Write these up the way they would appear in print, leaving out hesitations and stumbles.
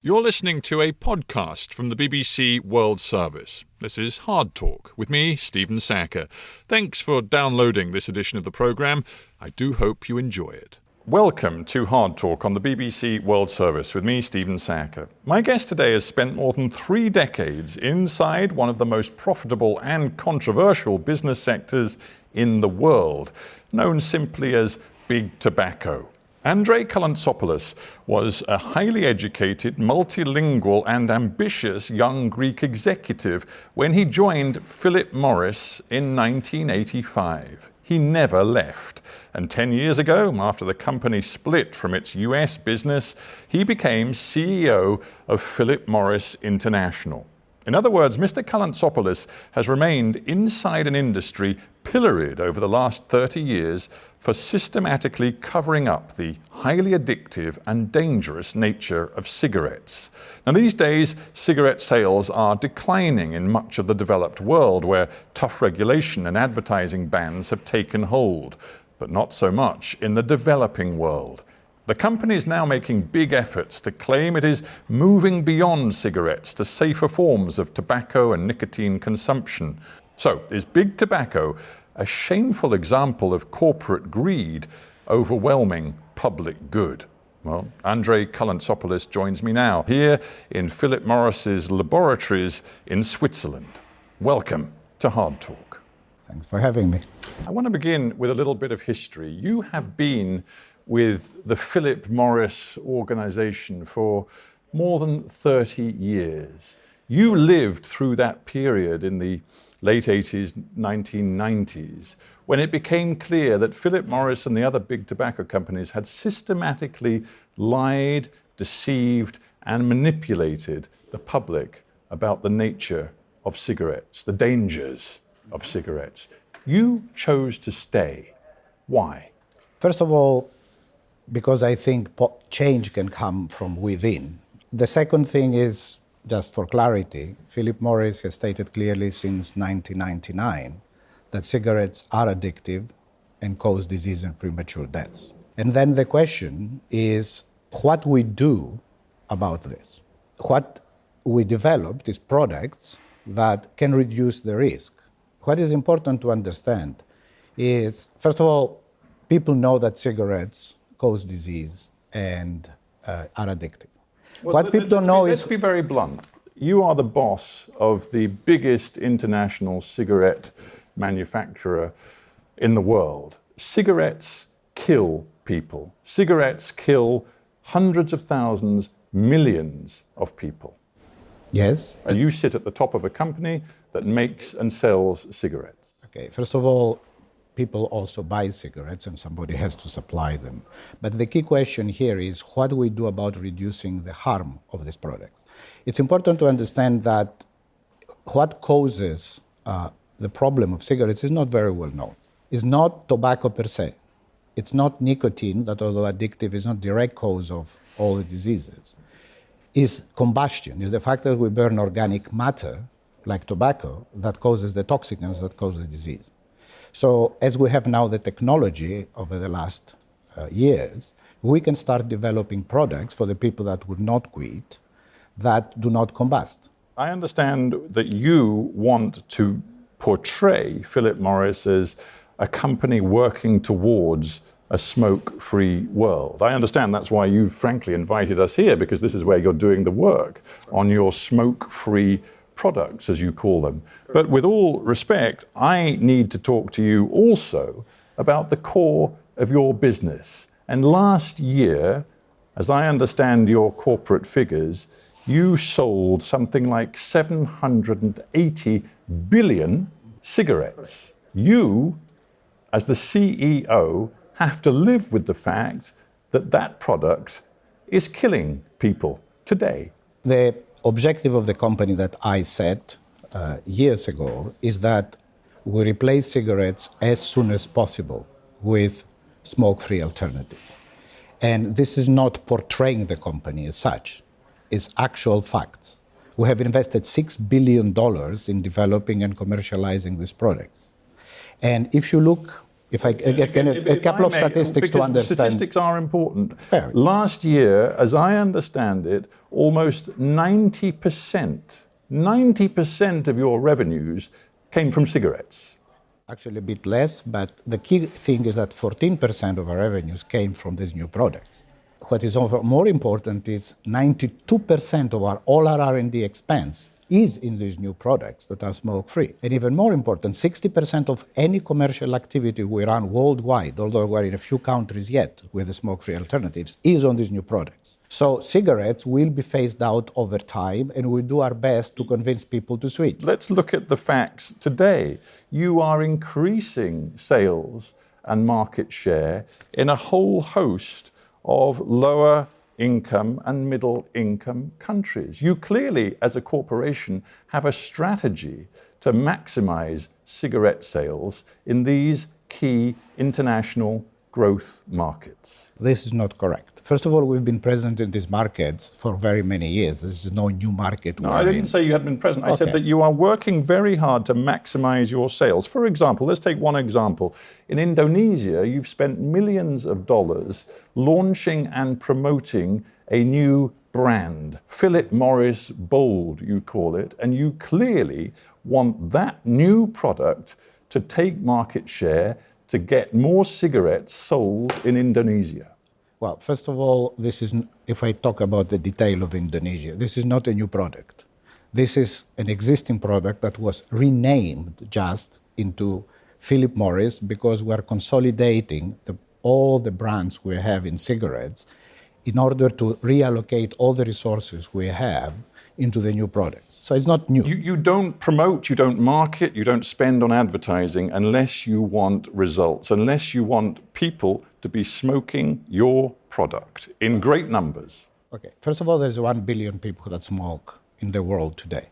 You're listening to a podcast from the BBC World Service. This is Hard Talk with me, Stephen Sacker. Thanks for downloading this edition of the programme. I do hope you enjoy it. Welcome to Hard Talk on the BBC World Service with me, Stephen Sacker. My guest today has spent more than 3 decades inside one of the most profitable and controversial business sectors in the world, known simply as Big Tobacco. Calantzopoulos was a highly educated, multilingual and ambitious young Greek executive when he joined Philip Morris in 1985. He never left. And 10 years ago, after the company split from its US business, he became CEO of Philip Morris International. In other words, Mr. Calantzopoulos has remained inside an industry pilloried over the last 30 years for systematically covering up the highly addictive and dangerous nature of cigarettes. Now, these days, cigarette sales are declining in much of the developed world where tough regulation and advertising bans have taken hold, but not so much in the developing world. The company is now making big efforts to claim it is moving beyond cigarettes to safer forms of tobacco and nicotine consumption. So, is Big Tobacco a shameful example of corporate greed overwhelming public good? Well, Calantzopoulos joins me now here in Philip Morris's laboratories in Switzerland. Welcome to Hard Talk. Thanks for having me. I want to begin with a little bit of history. You have been with the Philip Morris organization for more than 30 years. You lived through that period in the late 80s, 1990s, when it became clear that Philip Morris and the other big tobacco companies had systematically lied, deceived, and manipulated the public about the nature of cigarettes, the dangers of cigarettes. You chose to stay. Why? First of all, because I think change can come from within. The second thing is, just for clarity, Philip Morris has stated clearly since 1999 that cigarettes are addictive and cause disease and premature deaths. And then the question is what we do about this. What we developed is products that can reduce the risk. What is important to understand is, first of all, people know that cigarettes cause disease and are addictive. Well, what people don't know let's be very blunt. You are the boss of the biggest international cigarette manufacturer in the world. Cigarettes kill people. Cigarettes kill hundreds of thousands, millions of people. Yes. And you sit at the top of a company that makes and sells cigarettes. Okay, first of all, people also buy cigarettes and somebody has to supply them. But the key question here is what do we do about reducing the harm of these products? It's important to understand that what causes the problem of cigarettes is not very well known. It's not tobacco per se. It's not nicotine, that although addictive is not direct cause of all the diseases. It's combustion, it's the fact that we burn organic matter, like tobacco, that causes the toxicants that cause the disease. So as we have now the technology over the last years, we can start developing products for the people that would not quit, that do not combust. I understand that you want to portray Philip Morris as a company working towards a smoke-free world. I understand that's why you frankly invited us here, because this is where you're doing the work on your smoke-free products, as you call them. But with all respect, I need to talk to you also about the core of your business. And last year, as I understand your corporate figures, you sold something like 780 billion cigarettes. You, as the CEO, have to live with the fact that that product is killing people today. The objective of the company that I set years ago is that we replace cigarettes as soon as possible with smoke-free alternatives. And this is not portraying the company as such, it's actual facts. We have invested $6 billion in developing and commercializing these products. And if you look If I get a couple of statistics to understand. Statistics are important. Fair. Last year, as I understand it, almost 90% of your revenues came from cigarettes. Actually, a bit less, but the key thing is that 14% of our revenues came from these new products. What is more important is 92% of all our R&D expense is in these new products that are smoke-free. And even more important, 60% of any commercial activity we run worldwide, although we're in a few countries yet with the smoke-free alternatives, is on these new products. So cigarettes will be phased out over time, and we do our best to convince people to switch. Let's look at the facts today. You are increasing sales and market share in a whole host of lower income and middle income countries. You clearly, as a corporation, have a strategy to maximize cigarette sales in these key international growth markets. This is not correct. First of all, we've been present in these markets for very many years. This is no new market. No, I didn't say you hadn't been present. I said that you are working very hard to maximize your sales. For example, let's take one example. In Indonesia, you've spent millions of dollars launching and promoting a new brand, Philip Morris Bold, you call it, and you clearly want that new product to take market share to get more cigarettes sold in Indonesia. Well, first of all, if I talk about the detail of Indonesia, this is not a new product. This is an existing product that was renamed just into Philip Morris because we're consolidating all the brands we have in cigarettes in order to reallocate all the resources we have into the new products. So it's not new. You don't promote, you don't market, you don't spend on advertising unless you want results, unless you want people to be smoking your product in great numbers. Okay, first of all, there's 1 billion people that smoke in the world today,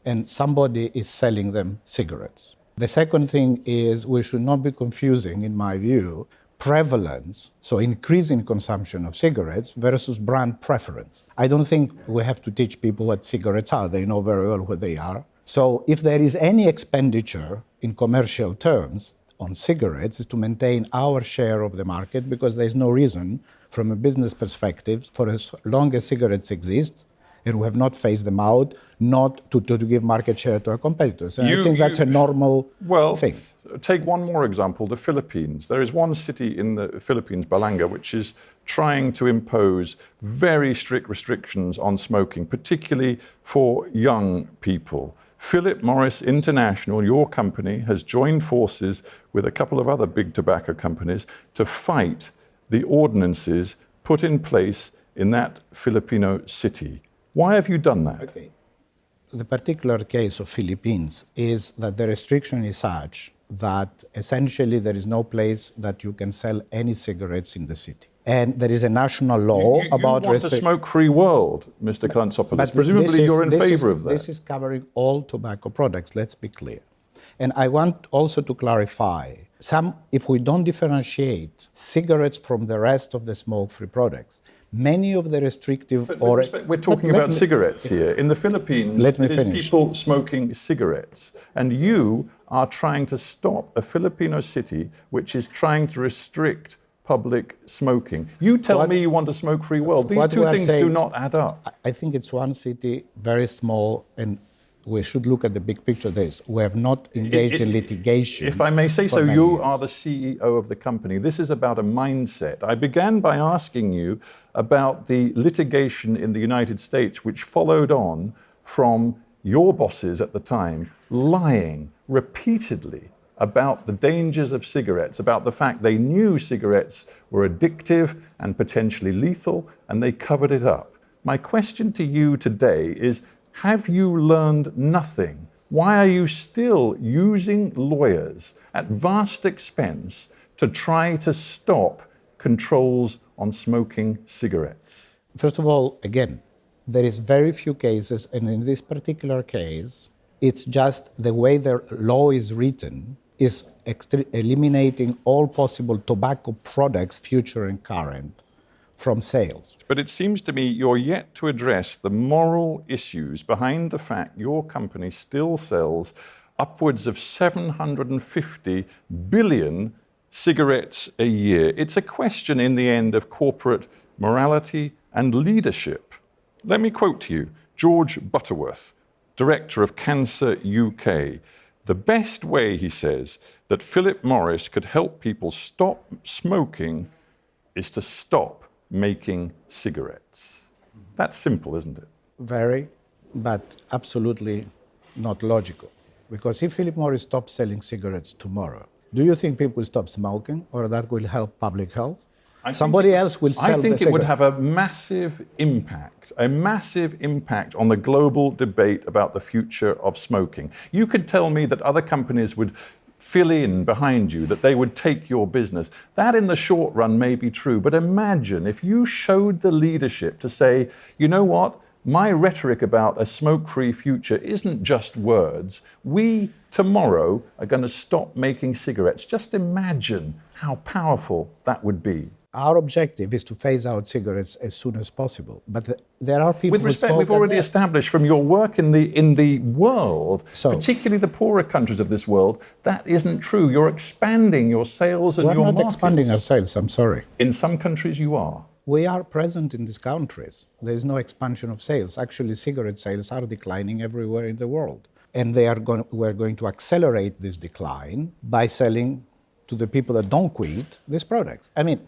and somebody is selling them cigarettes. The second thing is we should not be confusing, in my view, prevalence, so increasing consumption of cigarettes versus brand preference. I don't think we have to teach people what cigarettes are. They know very well what they are. So if there is any expenditure in commercial terms on cigarettes, it's to maintain our share of the market because there's no reason from a business perspective for as long as cigarettes exist and we have not phased them out, not to give market share to our competitors. And I think that's a normal thing. Take one more example, the Philippines. There is one city in the Philippines, Balanga, which is trying to impose very strict restrictions on smoking, particularly for young people. Philip Morris International, your company, has joined forces with a couple of other big tobacco companies to fight the ordinances put in place in that Filipino city. Why have you done that? Okay. The particular case of Philippines is that the restriction is such that essentially there is no place that you can sell any cigarettes in the city. And there is a national law about... You want a smoke-free world, Mr. Calantzopoulos. Presumably you're in favor of that. This is covering all tobacco products, let's be clear. And I want also to clarify, if we don't differentiate cigarettes from the rest of the smoke-free products, many of the restrictive... We're talking about cigarettes here. In the Philippines, it is people smoking cigarettes. And you are trying to stop a Filipino city which is trying to restrict public smoking. You tell me you want a smoke-free world. These two things do not add up. I think it's one city, very small, and we should look at the big picture. We have not engaged in litigation. If I may say so, you are the CEO of the company. This is about a mindset. I began by asking you about the litigation in the United States, which followed on from your bosses at the time lying repeatedly about the dangers of cigarettes, about the fact they knew cigarettes were addictive and potentially lethal, and they covered it up. My question to you today is, have you learned nothing? Why are you still using lawyers at vast expense to try to stop controls on smoking cigarettes? First of all, again, there is very few cases, and in this particular case, it's just the way the law is written is eliminating all possible tobacco products, future and current, from sales. But it seems to me you're yet to address the moral issues behind the fact your company still sells upwards of 750 billion cigarettes a year. It's a question in the end of corporate morality and leadership. Let me quote to you George Butterworth, director of Cancer UK. The best way, he says, that Philip Morris could help people stop smoking is to stop making cigarettes. That's simple, isn't it? Very, but absolutely not logical. Because if Philip Morris stops selling cigarettes tomorrow, do you think people will stop smoking or that will help public health? Somebody else will sell the cigarette. I think it would have a massive impact on the global debate about the future of smoking. You could tell me that other companies would fill in behind you, that they would take your business. That in the short run may be true, but imagine if you showed the leadership to say, you know what, my rhetoric about a smoke-free future isn't just words. We, tomorrow, are going to stop making cigarettes. Just imagine how powerful that would be. Our objective is to phase out cigarettes as soon as possible. But there are people With respect, we've already established from your work in the world, particularly the poorer countries of this world, that isn't true. You're expanding your sales and your markets. We're not expanding our sales, I'm sorry. In some countries you are. We are present in these countries. There is no expansion of sales. Actually, cigarette sales are declining everywhere in the world. And we're going to accelerate this decline by selling to the people that don't quit these products. I mean,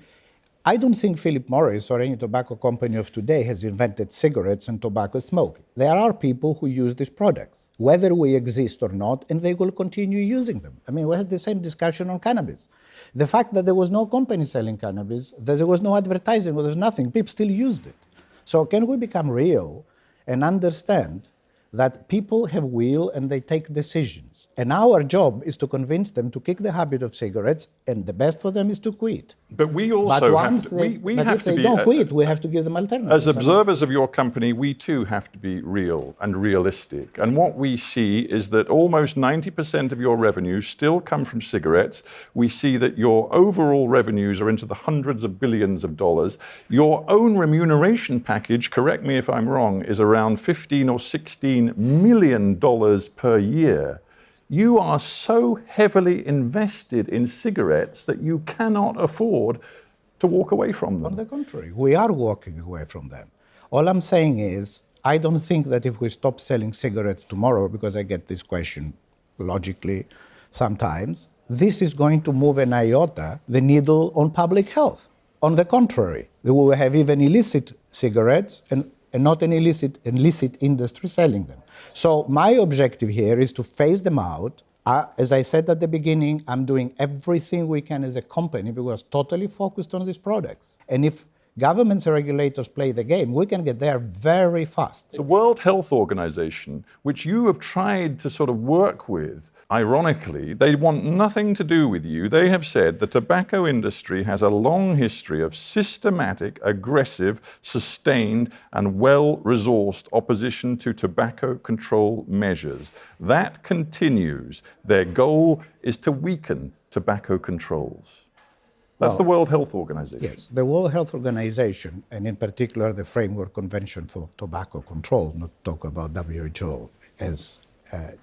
I don't think Philip Morris or any tobacco company of today has invented cigarettes and tobacco smoking. There are people who use these products, whether we exist or not, and they will continue using them. I mean, we had the same discussion on cannabis. The fact that there was no company selling cannabis, that there was no advertising, there was nothing, people still used it. So can we become real and understand that people have will and they take decisions? And our job is to convince them to kick the habit of cigarettes, and the best for them is to quit. But we also have to, if they don't quit, we have to give them alternatives. As observers of your company, we too have to be real and realistic. And what we see is that almost 90% of your revenues still come from cigarettes. We see that your overall revenues are into the hundreds of billions of dollars. Your own remuneration package, correct me if I'm wrong, is around $15 or $16 million per year. You are so heavily invested in cigarettes that you cannot afford to walk away from them. On the contrary, we are walking away from them. All I'm saying is, I don't think that if we stop selling cigarettes tomorrow, because I get this question logically sometimes, this is going to move an iota the needle on public health. On the contrary, we will have even illicit cigarettes and not an illicit industry selling them. So my objective here is to phase them out. As I said at the beginning, I'm doing everything we can as a company because totally focused on these products. And if governments and regulators play the game, we can get there very fast. The World Health Organization, which you have tried to sort of work with, ironically, they want nothing to do with you. They have said the tobacco industry has a long history of systematic, aggressive, sustained, and well-resourced opposition to tobacco control measures. That continues. Their goal is to weaken tobacco controls. That's the World Health Organization. Yes, the World Health Organization, and in particular the Framework Convention for Tobacco Control, not talk about WHO as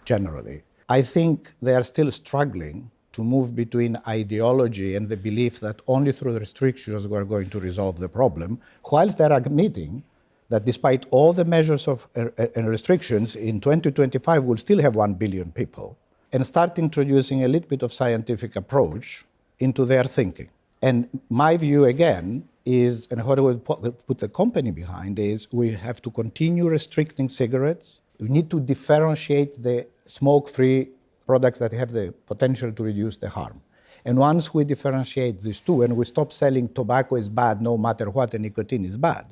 generally. I think they are still struggling to move between ideology and the belief that only through restrictions we are going to resolve the problem, whilst they are admitting that despite all the measures and restrictions, in 2025 we'll still have 1 billion people, and start introducing a little bit of scientific approach into their thinking. And my view, again, is, and what I would put the company behind, is we have to continue restricting cigarettes. We need to differentiate the smoke-free products that have the potential to reduce the harm. And once we differentiate these two and we stop selling tobacco is bad no matter what and nicotine is bad,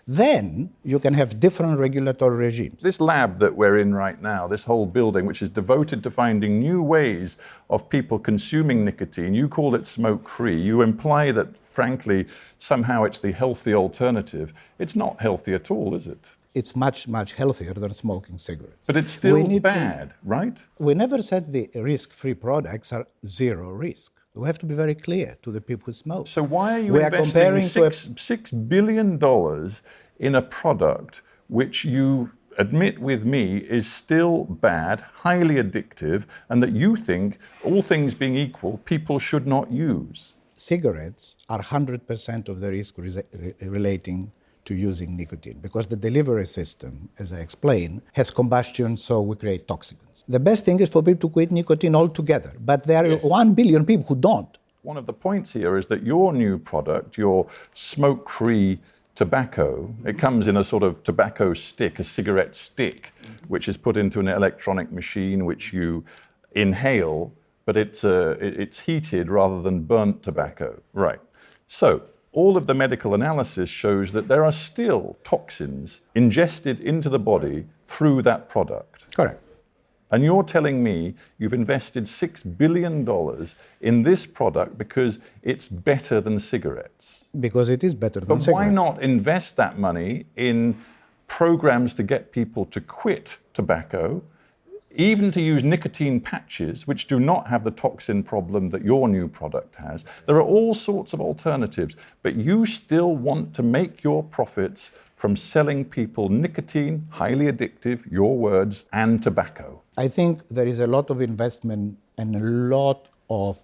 then you can have different regulatory regimes. This lab that we're in right now, this whole building, which is devoted to finding new ways of people consuming nicotine, you call it smoke-free. You imply that, frankly, somehow it's the healthy alternative. It's not healthy at all, is it? It's much, much healthier than smoking cigarettes. But it's still bad, right? We never said the risk-free products are zero risk. We have to be very clear to the people who smoke. So why are you investing $6 billion in a product which you admit with me, is still bad, highly addictive, and that you think, all things being equal, people should not use? Cigarettes are 100% of the risk relating to using nicotine, because the delivery system, as I explained, has combustion, so we create toxins. The best thing is for people to quit nicotine altogether, but there are 1 billion people who don't. One of the points here is that your new product, your smoke-free tobacco, it comes in a sort of tobacco stick, a cigarette stick, which is put into an electronic machine which you inhale, but it's heated rather than burnt tobacco. Right. So all of the medical analysis shows that there are still toxins ingested into the body through that product. Correct. And you're telling me you've invested $6 billion in this product because it's better than cigarettes. Because it is better than But cigarettes. why not invest that money in programs to get people to quit tobacco, even to use nicotine patches, which do not have the toxin problem that your new product has? There are all sorts of alternatives, but you still want to make your profits from selling people nicotine, highly addictive, your words, and tobacco. I think there is a lot of investment and a lot of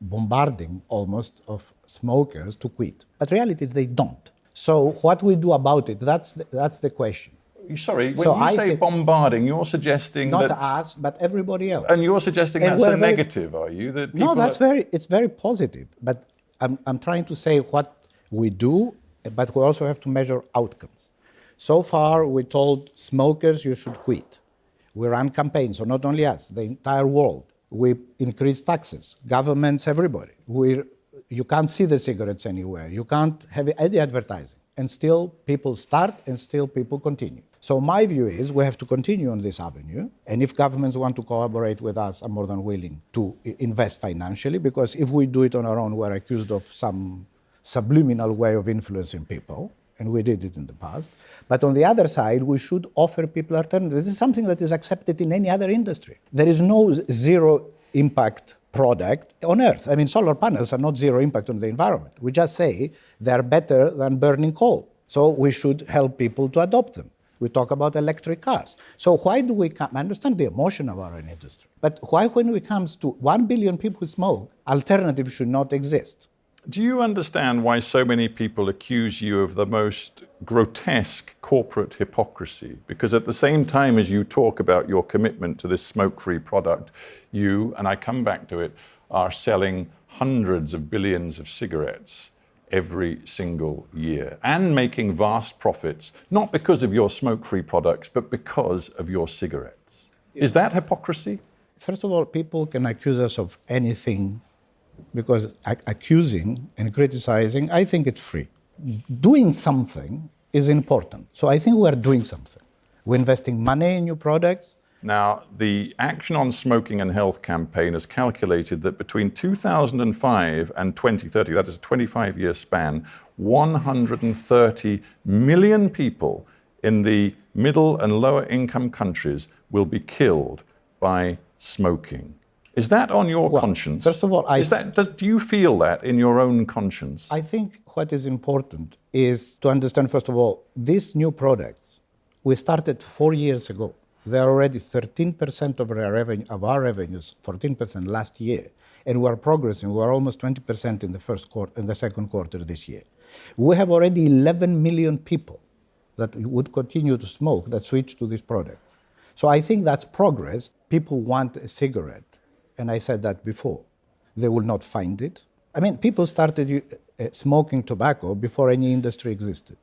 bombarding almost of smokers to quit. But reality is they don't. So what we do about it, that's the question. Sorry, when So you I say think- bombarding, you're suggesting Not that... us, but everybody else. And you're suggesting And that's we're a very- negative, are you? That No, people it's very positive. But I'm trying to say what we do, but we also have to measure outcomes. So far, we told smokers you should quit. We ran campaigns, so not only us, the entire world. We increased taxes, governments, everybody. You can't see the cigarettes anywhere. You can't have any advertising. And still people start and still people continue. So my view is we have to continue on this avenue. And if governments want to collaborate with us, I'm more than willing to invest financially, because if we do it on our own, we're accused of some subliminal way of influencing people. And we did it in the past. But on the other side, we should offer people alternatives. This is something that is accepted in any other industry. There is no zero impact product on earth. I mean, solar panels are not zero impact on the environment. We just say they're better than burning coal. So we should help people to adopt them. We talk about electric cars. So why do we come? I understand the emotion of our industry. But why, when it comes to 1 billion people who smoke, alternatives should not exist? Do you understand why so many people accuse you of the most grotesque corporate hypocrisy? Because at the same time as you talk about your commitment to this smoke-free product, you, and I come back to it, are selling hundreds of billions of cigarettes every single year and making vast profits, not because of your smoke-free products, but because of your cigarettes. Is that hypocrisy? First of all, people can accuse us of anything, because accusing and criticizing, I think it's free. Doing something is important. So I think we are doing something. We're investing money in new products. Now, the Action on Smoking and Health campaign has calculated that between 2005 and 2030, that is a 25-year span, 130 million people in the middle and lower income countries will be killed by smoking. Is that on your conscience? First of all, do you feel that in your own conscience? I think what is important is to understand, first of all, these new products, we started 4 years ago. They are already 13% of our revenues, 14% last year. And we are progressing. We are almost 20% in the second quarter this year. We have already 11 million people that would continue to smoke that switch to these products. So I think that's progress. People want a cigarette. And I said that before. They will not find it. I mean, people started smoking tobacco before any industry existed.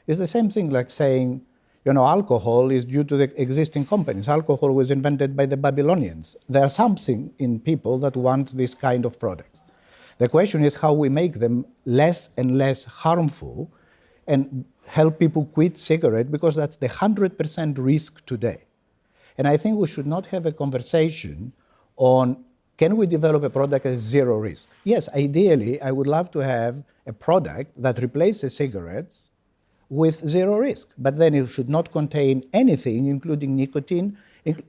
It's the same thing like saying, alcohol is due to the existing companies. Alcohol was invented by the Babylonians. There's something in people that want this kind of products. The question is how we make them less and less harmful and help people quit cigarette, because that's the 100% risk today. And I think we should not have a conversation on, can we develop a product at zero risk? Yes, ideally, I would love to have a product that replaces cigarettes with zero risk, but then it should not contain anything, including nicotine,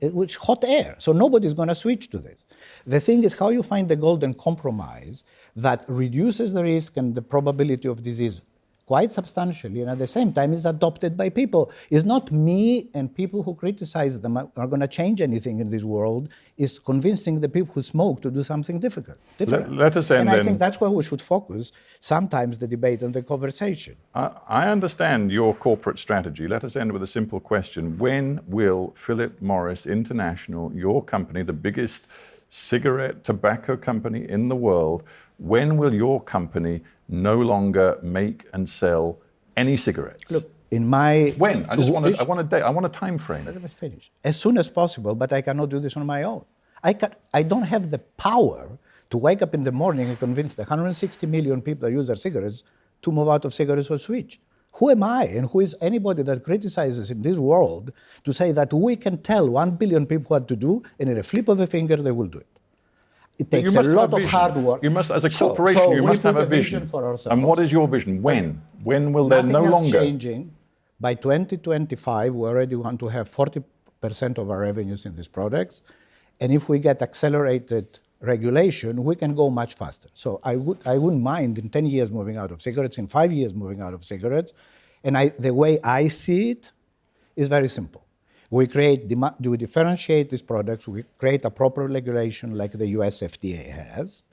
which hot air. So nobody's going to switch to this. The thing is how you find the golden compromise that reduces the risk and the probability of disease quite substantially, and at the same time is adopted by people. It's not me and people who criticize them are going to change anything in this world. It's convincing the people who smoke to do something different. Let us end and then. I think that's where we should focus sometimes the debate and the conversation. I understand your corporate strategy. Let us end with a simple question. When will Philip Morris International, your company, the biggest cigarette tobacco company in the world, when will your company no longer make and sell any cigarettes? Look, in my... When? I want a date. I want a time frame. Let me finish. As soon as possible, but I cannot do this on my own. I don't have the power to wake up in the morning and convince the 160 million people that use their cigarettes to move out of cigarettes or switch. Who am I and who is anybody that criticizes in this world to say that we can tell 1 billion people what to do and in a flip of a finger they will do it? It takes a lot of hard work. You must, as a corporation, you must have a vision. For ourselves. And what is your vision? When? When will there no longer? longer? Changing. By 2025, we already want to have 40% of our revenues in these products. And if we get accelerated regulation, we can go much faster. So I wouldn't mind in 10 years moving out of cigarettes, in 5 years moving out of cigarettes. And the way I see it is very simple. We differentiate these products, we create a proper regulation like the US FDA has.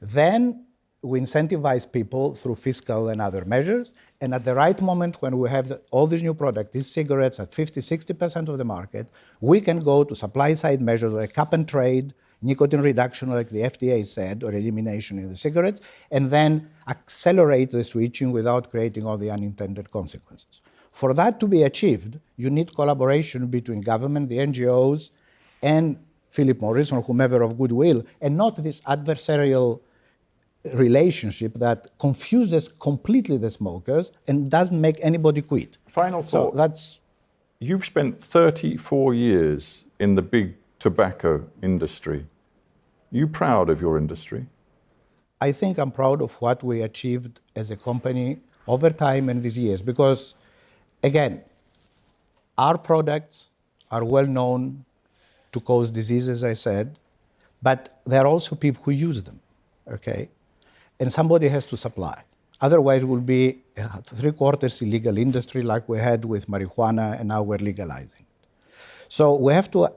Then we incentivize people through fiscal and other measures. And at the right moment, when we have all these new products, these cigarettes at 50, 60% of the market, we can go to supply side measures like cap and trade, nicotine reduction like the FDA said, or elimination in the cigarettes, and then accelerate the switching without creating all the unintended consequences. For that to be achieved, you need collaboration between government, the NGOs, and Philip Morris or whomever of goodwill, and not this adversarial relationship that confuses completely the smokers and doesn't make anybody quit. Final thought. So that's... You've spent 34 years in the big tobacco industry. Are you proud of your industry? I think I'm proud of what we achieved as a company over time and these years because, again, our products are well known to cause disease, as I said, but there are also people who use them, okay? And somebody has to supply. Otherwise, it will be a 3/4 illegal industry like we had with marijuana, and now we're legalizing. So we have to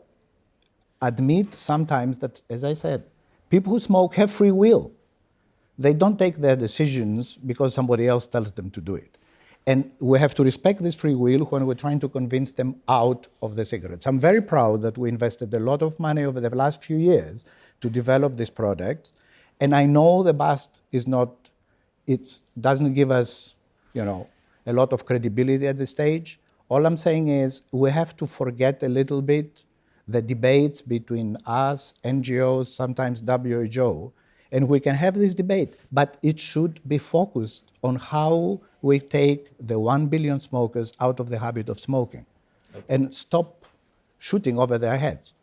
admit sometimes that, as I said, people who smoke have free will. They don't take their decisions because somebody else tells them to do it. And we have to respect this free will when we're trying to convince them out of the cigarettes. I'm very proud that we invested a lot of money over the last few years to develop this product. And I know the BAST is not, it doesn't give us, a lot of credibility at this stage. All I'm saying is we have to forget a little bit the debates between us, NGOs, sometimes WHO, and we can have this debate, but it should be focused on how we take the 1 billion smokers out of the habit of smoking and stop shooting over their heads.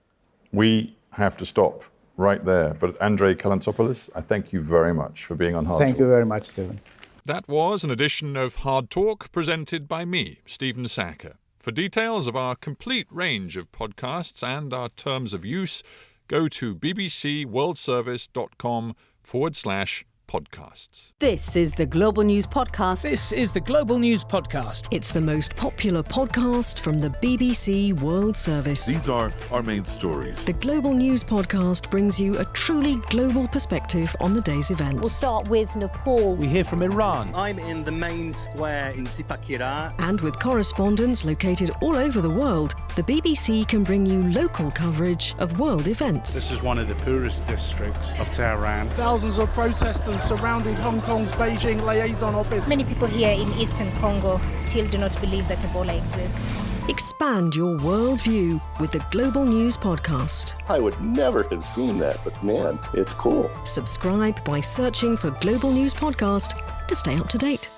We have to stop right there. But Andrei Calantzopoulos, I thank you very much for being on Hard Talk. Thank you very much, Stephen. That was an edition of Hard Talk presented by me, Stephen Sacker. For details of our complete range of podcasts and our terms of use, go to bbcworldservice.com/podcasts. This is the Global News Podcast. This is the Global News Podcast. It's the most popular podcast from the BBC World Service. These are our main stories. The Global News Podcast brings you a truly global perspective on the day's events. We'll start with Nepal. We hear from Iran. I'm in the main square in Sipakira. And with correspondents located all over the world, the BBC can bring you local coverage of world events. This is one of the poorest districts of Tehran. Thousands of protesters surrounded Hong Kong's Beijing liaison office. Many people here in eastern Congo still do not believe that Ebola exists. Expand your worldview with the Global News Podcast. I would never have seen that, but man, it's cool. Subscribe by searching for Global News Podcast to stay up to date.